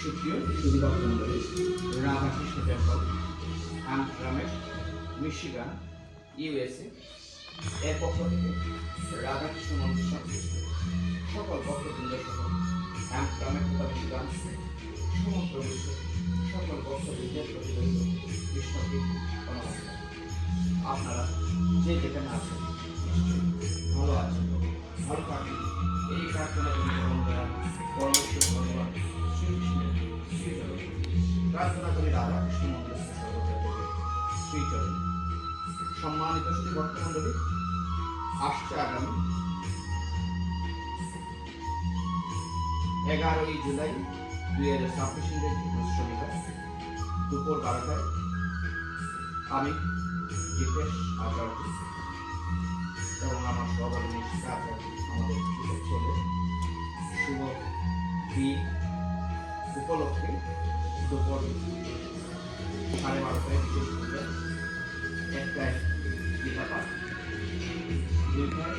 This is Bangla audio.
সুপ্রিয় শুধু ভক্তমণ্ডলী, রাধাকৃষ্ণ টেম্পল আমস্টারডামের মিশিগান ইউএসএ এর পক্ষ থেকে রাধাকৃষ্ণ মন্দির সংশ্লিষ্ট সকল ভক্তবৃন্দ সহ আমস্টারডামের তথা মিশিগান সমগ্র বিশ্বের সকল ভক্তবৃন্দের প্রতি রইল কৃষ্ণকে প্রণাম। আপনারা যে যেখানে আছেন নিশ্চয়ই ভালো আছেন, ভালো থাকেন এই প্রার্থনা পরমেশ্বর ভগবান শ্রীকৃষ্ণের শ্রীচরণ প্রার্থনা করি রাধাকৃষ্ণ মন্দির শ্রীচরণ। সম্মানিত শুধু ভক্তমণ্ডলী, আসছে আগামী 11ই জুলাই 2026 ইংরেজি শনিবার দুপুর 12টায় আমি জিতেশ আচার্য এবং আমার সহধর্মী শিক্ষা আচার্য আমাদের ছেলে শুভ দিন উপলক্ষে দুপুর 12:30টায় বিশেষ পূজা, একটায় গীতা পাঠ, দুইটায়